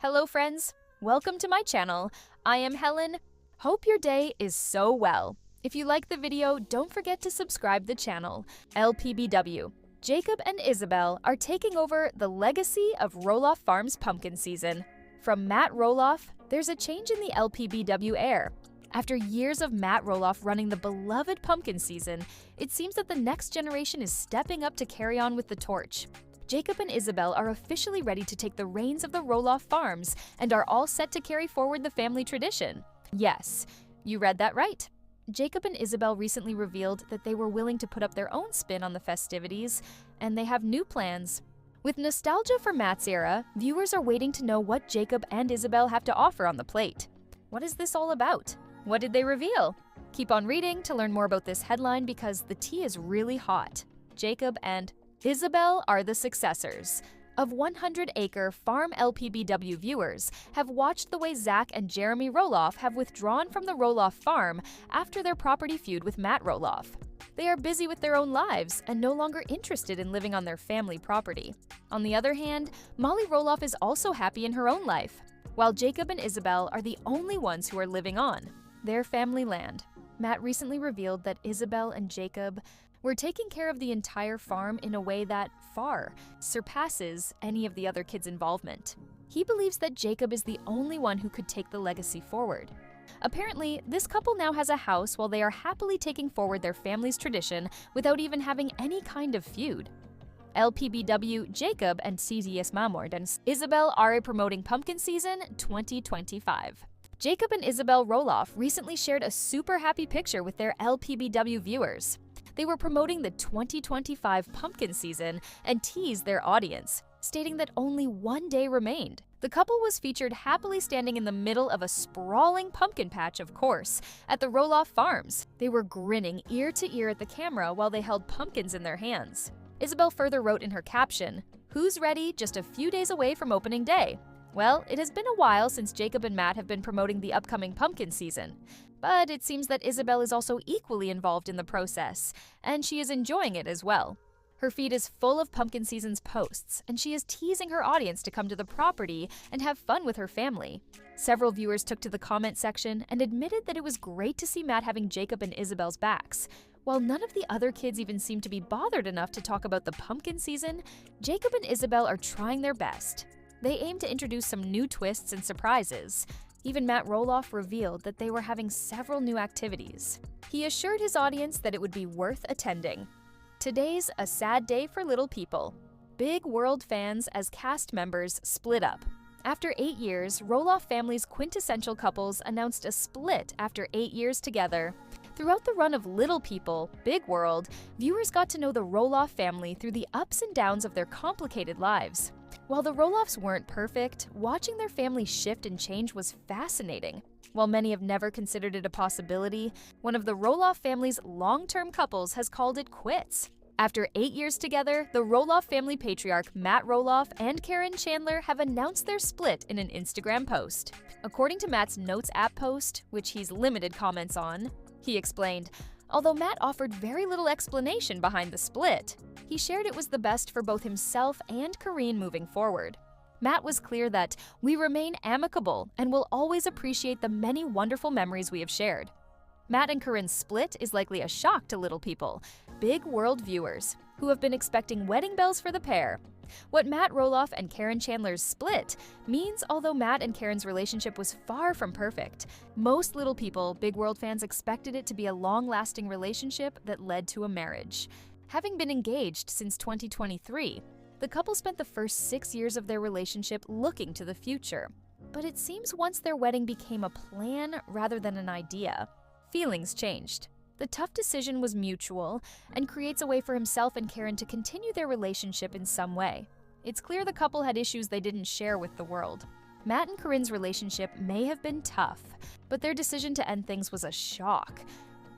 Hello friends, welcome to my channel. I am Helen. Hope your day is so well. If you like the video, don't forget to subscribe the channel. LPBW. Jacob and Isabel are taking over the legacy of Roloff Farms pumpkin season. From Matt Roloff, there's a change in the LPBW air. After years of Matt Roloff running the beloved pumpkin season, it seems that the next generation is stepping up to carry on with the torch. Jacob and Isabel are officially ready to take the reins of the Roloff Farms and are all set to carry forward the family tradition. Yes, you read that right. Jacob and Isabel recently revealed that they were willing to put up their own spin on the festivities, and they have new plans. With nostalgia for Matt's era, viewers are waiting to know what Jacob and Isabel have to offer on the plate. What is this all about? What did they reveal? Keep on reading to learn more about this headline because the tea is really hot. Jacob and Isabel are the successors. Of 100-acre Farm LPBW viewers have watched the way Zach and Jeremy Roloff have withdrawn from the Roloff farm after their property feud with Matt Roloff. They are busy with their own lives and no longer interested in living on their family property. On the other hand, Molly Roloff is also happy in her own life, while Jacob and Isabel are the only ones who are living on their family land. Matt recently revealed that Isabel and Jacob were taking care of the entire farm in a way that far surpasses any of the other kids' involvement. He believes that Jacob is the only one who could take the legacy forward. Apparently, this couple now has a house while they are happily taking forward their family's tradition without even having any kind of feud. LPBW Jacob and CZS Mamord and Isabel are promoting Pumpkin Season 2025. Jacob and Isabel Roloff recently shared a super happy picture with their LPBW viewers. They were promoting the 2025 pumpkin season and teased their audience, stating that only one day remained. The couple was featured happily standing in the middle of a sprawling pumpkin patch, of course, at the Roloff Farms. They were grinning ear to ear at the camera while they held pumpkins in their hands. Isabel further wrote in her caption, "Who's ready just a few days away from opening day?" Well, it has been a while since Jacob and Matt have been promoting the upcoming pumpkin season. But it seems that Isabel is also equally involved in the process, and she is enjoying it as well. Her feed is full of pumpkin season's posts, and she is teasing her audience to come to the property and have fun with her family. Several viewers took to the comment section and admitted that it was great to see Matt having Jacob and Isabel's backs. While none of the other kids even seem to be bothered enough to talk about the pumpkin season, Jacob and Isabel are trying their best. They aim to introduce some new twists and surprises. Even Matt Roloff revealed that they were having several new activities. He assured his audience that it would be worth attending. Today's a sad day for little people. Big World fans as cast members split up. After 8 years, Roloff family's quintessential couples announced a split after 8 years together. Throughout the run of Little People, Big World, viewers got to know the Roloff family through the ups and downs of their complicated lives. While the Roloffs weren't perfect, watching their family shift and change was fascinating. While many have never considered it a possibility, one of the Roloff family's long-term couples has called it quits. After 8 years together, the Roloff family patriarch Matt Roloff and Karen Chandler have announced their split in an Instagram post. According to Matt's Notes app post, which he's limited comments on, he explained, although Matt offered very little explanation behind the split, he shared it was the best for both himself and Corinne moving forward. Matt was clear that we remain amicable and will always appreciate the many wonderful memories we have shared. Matt and Corinne's split is likely a shock to Little People, Big World viewers, who have been expecting wedding bells for the pair. What Matt Roloff and Karen Chandler's split means, although Matt and Karen's relationship was far from perfect, most Little People, Big World fans expected it to be a long-lasting relationship that led to a marriage. Having been engaged since 2023, the couple spent the first 6 years of their relationship looking to the future. But it seems once their wedding became a plan rather than an idea, feelings changed. The tough decision was mutual and creates a way for himself and Karen to continue their relationship in some way. It's clear the couple had issues they didn't share with the world. Matt and Corinne's relationship may have been tough, but their decision to end things was a shock.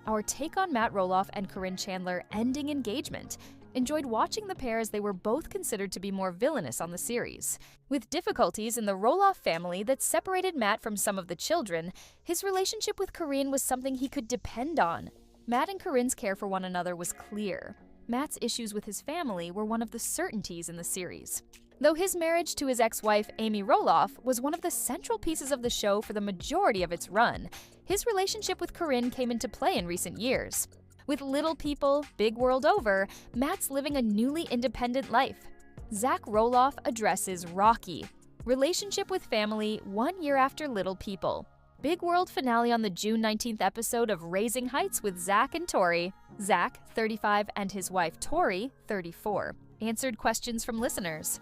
Our take on Matt Roloff and Corinne Chandler ending engagement. Enjoyed watching the pair as they were both considered to be more villainous on the series. With difficulties in the Roloff family that separated Matt from some of the children, his relationship with Corinne was something he could depend on. Matt and Corinne's care for one another was clear. Matt's issues with his family were one of the certainties in the series. Though his marriage to his ex-wife Amy Roloff was one of the central pieces of the show for the majority of its run, his relationship with Corinne came into play in recent years. With Little People, Big World over, Matt's living a newly independent life. Zach Roloff addresses Rocky, relationship with family 1 year after Little People. Big World finale on the June 19th episode of Raising Heights with Zach and Tori. Zach, 35, and his wife Tori, 34, answered questions from listeners.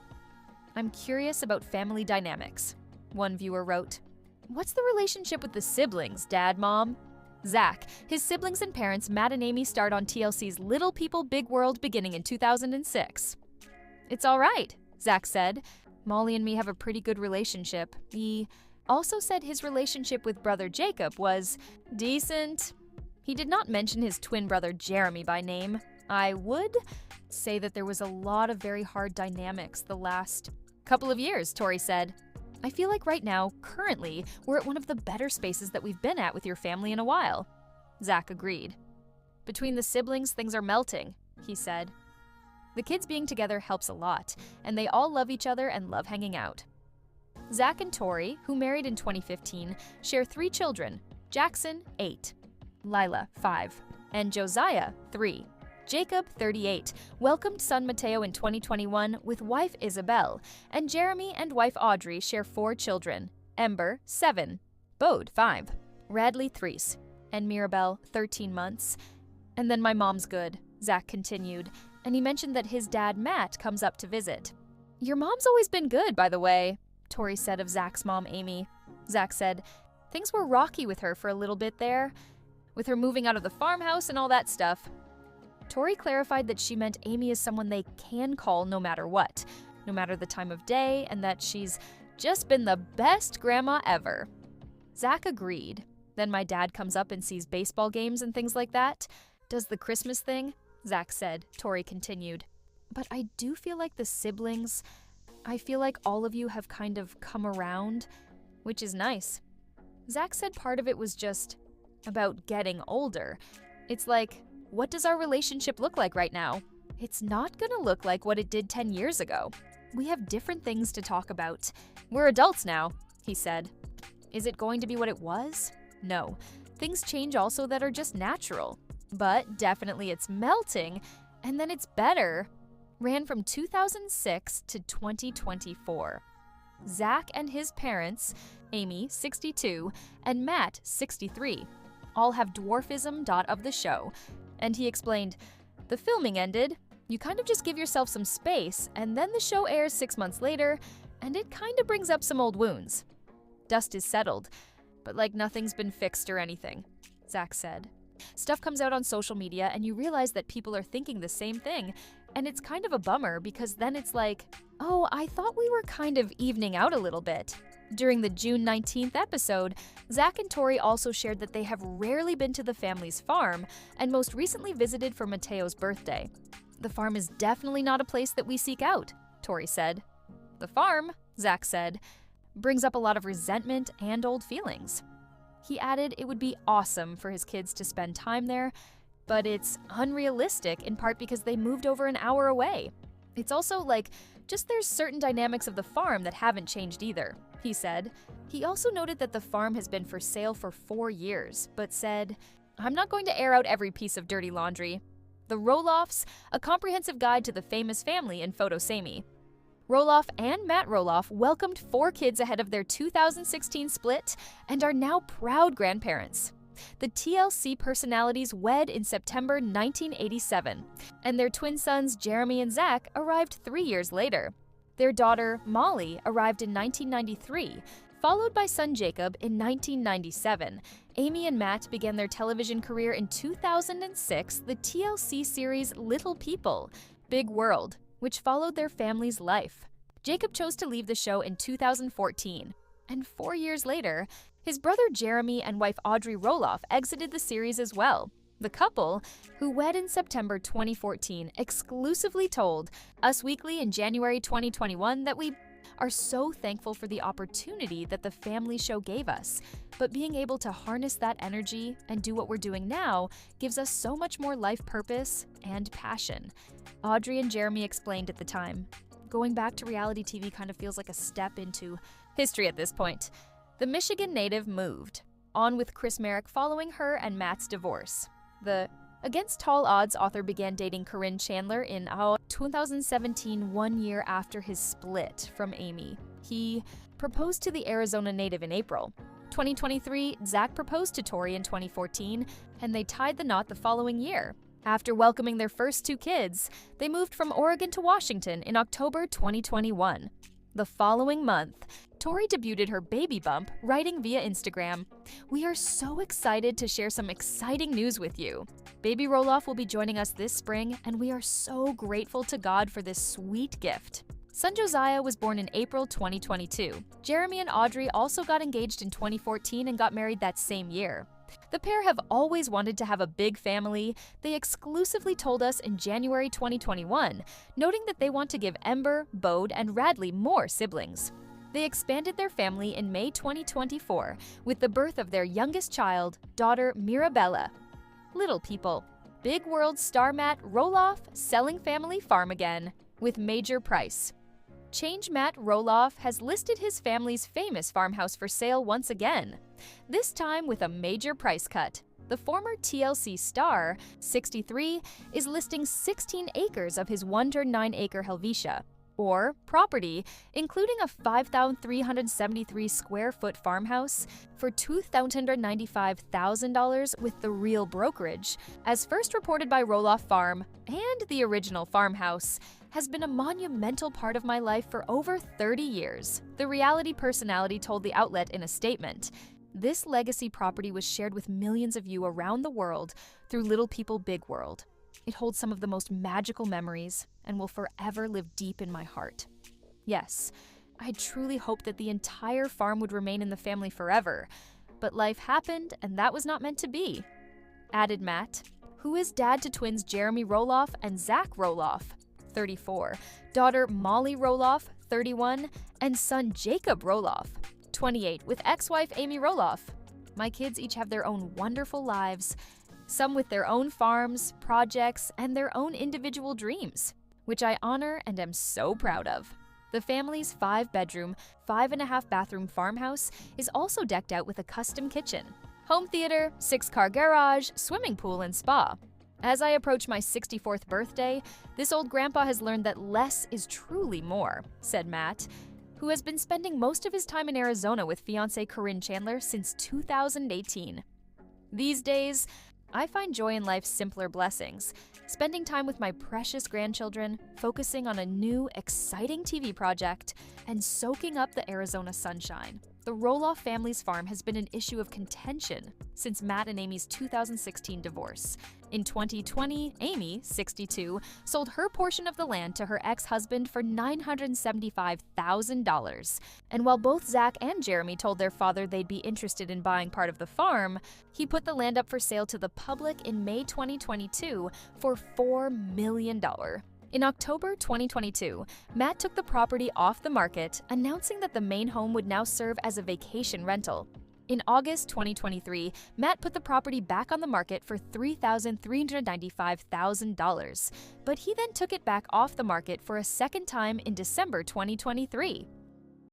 "I'm curious about family dynamics," one viewer wrote. "What's the relationship with the siblings, Dad, Mom?" Zach, his siblings and parents Matt and Amy starred on TLC's Little People Big World beginning in 2006. "It's all right," Zach said. "Molly and me have a pretty good relationship." He also said his relationship with brother Jacob was decent. He did not mention his twin brother Jeremy by name. "I would say that there was a lot of very hard dynamics the last couple of years," Tori said. "I feel like right now, currently, we're at one of the better spaces that we've been at with your family in a while." Zach agreed. "Between the siblings, things are melting," he said. "The kids being together helps a lot, and they all love each other and love hanging out." Zach and Tori, who married in 2015, share 3 children: Jackson, 8, Lila, 5, and Josiah, 3. Jacob, 38, welcomed son Mateo in 2021 with wife Isabel, and Jeremy and wife Audrey share 4 children: Ember, 7, Bode, 5, Radley, 3, and Mirabelle, 13 months. "And then my mom's good," Zach continued, and he mentioned that his dad Matt comes up to visit. "Your mom's always been good, by the way," Tori said of Zach's mom Amy. Zach said, "Things were rocky with her for a little bit there, with her moving out of the farmhouse and all that stuff." Tori clarified that she meant Amy is someone they can call no matter what, no matter the time of day, and that she's just been the best grandma ever. Zach agreed. "Then my dad comes up and sees baseball games and things like that. Does the Christmas thing," Zach said. Tori continued. "But I do feel like the siblings, I feel like all of you have kind of come around, which is nice." Zach said part of it was just about getting older. It's like, what does our relationship look like right now? It's not gonna look like what it did 10 years ago. We have different things to talk about. We're adults now, he said. Is it going to be what it was? No. Things change also that are just natural. But definitely it's melting, and then it's better. Ran from 2006 to 2024. Zach and his parents, Amy, 62, and Matt, 63, all have dwarfism. Of the show. And he explained, "The filming ended. You kind of just give yourself some space, and then the show airs 6 months later, and it kind of brings up some old wounds. Dust is settled, but like nothing's been fixed or anything," Zach said. Stuff comes out on social media, and you realize that people are thinking the same thing, and it's kind of a bummer because then it's like, oh, I thought we were kind of evening out a little bit. During the June 19th episode, Zach and Tori also shared that they have rarely been to the family's farm and most recently visited for Mateo's birthday. "The farm is definitely not a place that we seek out," Tori said. "The farm," Zach said, "brings up a lot of resentment and old feelings." He added it would be awesome for his kids to spend time there, but it's unrealistic in part because they moved over an hour away. It's also like, just there's certain dynamics of the farm that haven't changed either, he said. He also noted that the farm has been for sale for 4 years, but said, "I'm not going to air out every piece of dirty laundry." The Roloffs, a comprehensive guide to the famous family in Photo Samey. Roloff and Matt Roloff welcomed 4 kids ahead of their 2016 split and are now proud grandparents. The TLC personalities wed in September 1987, and their twin sons Jeremy and Zach arrived 3 years later. Their daughter, Molly, arrived in 1993, followed by son Jacob in 1997. Amy and Matt began their television career in 2006, the TLC series Little People, Big World, which followed their family's life. Jacob chose to leave the show in 2014, and 4 years later, his brother Jeremy and wife Audrey Roloff exited the series as well. The couple, who wed in September 2014, exclusively told Us Weekly in January 2021 that we are so thankful for the opportunity that the family show gave us, but being able to harness that energy and do what we're doing now gives us so much more life purpose and passion. Audrey and Jeremy explained at the time, Going back to reality TV kind of feels like a step into history at this point. The Michigan native moved on with Chris Merrick following her and Matt's divorce. The Against Tall Odds author began dating Corinne Chandler in 2017, 1 year after his split from Amy. He proposed to the Arizona native in April. 2023, Zach proposed to Tori in 2014, and they tied the knot the following year. After welcoming their first 2 kids, they moved from Oregon to Washington in October 2021. The following month, Tori debuted her baby bump, writing via Instagram, "We are so excited to share some exciting news with you. Baby Roloff will be joining us this spring, and we are so grateful to God for this sweet gift." Son Josiah was born in April 2022. Jeremy and Audrey also got engaged in 2014 and got married that same year. The pair have always wanted to have a big family. They exclusively told us in January 2021, noting that they want to give Ember, Bode, and Radley more siblings. They expanded their family in May 2024 with the birth of their youngest child, daughter Mirabella. Little people. Big World star Matt Roloff selling family farm again with major price. Change Matt Roloff has listed his family's famous farmhouse for sale once again, this time with a major price cut. The former TLC star, 63, is listing 16 acres of his 1-9-acre Helvetia, or property, including a 5,373 square foot farmhouse, for $295,000 with the real brokerage, as first reported by Roloff Farm, and the original farmhouse has been a monumental part of my life for over 30 years, the reality personality told the outlet in a statement. This legacy property was shared with millions of you around the world through Little People Big World. It holds some of the most magical memories and will forever live deep in my heart. Yes, I truly hoped that the entire farm would remain in the family forever, but life happened and that was not meant to be," added Matt, who is dad to twins Jeremy Roloff and Zach Roloff, 34, daughter Molly Roloff, 31, and son Jacob Roloff, 28, with ex-wife Amy Roloff. "My kids each have their own wonderful lives, some with their own farms, projects, and their own individual dreams, which I honor and am so proud of." The family's 5-bedroom, 5.5-bathroom farmhouse is also decked out with a custom kitchen, home theater, 6-car garage, swimming pool, and spa. "As I approach my 64th birthday, this old grandpa has learned that less is truly more," said Matt, who has been spending most of his time in Arizona with fiancée Corinne Chandler since 2018. "These days, I find joy in life's simpler blessings, spending time with my precious grandchildren, focusing on a new, exciting TV project, and soaking up the Arizona sunshine." The Roloff family's farm has been an issue of contention since Matt and Amy's 2016 divorce. In 2020, Amy, 62, sold her portion of the land to her ex-husband for $975,000. And while both Zach and Jeremy told their father they'd be interested in buying part of the farm, he put the land up for sale to the public in May 2022 for $4 million. In October 2022, Matt took the property off the market, announcing that the main home would now serve as a vacation rental. In August 2023, Matt put the property back on the market for $3,395,000, but he then took it back off the market for a second time in December 2023.